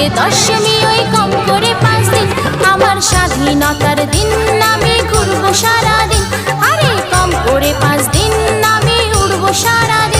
থেকে দশমী ওই কম করে 5 দিন। আমার স্বাধীনতার দিন আমি ঘুরবো সারাদিন, আরে কম করে 5 দিন আমি উড়বো সারাদিন।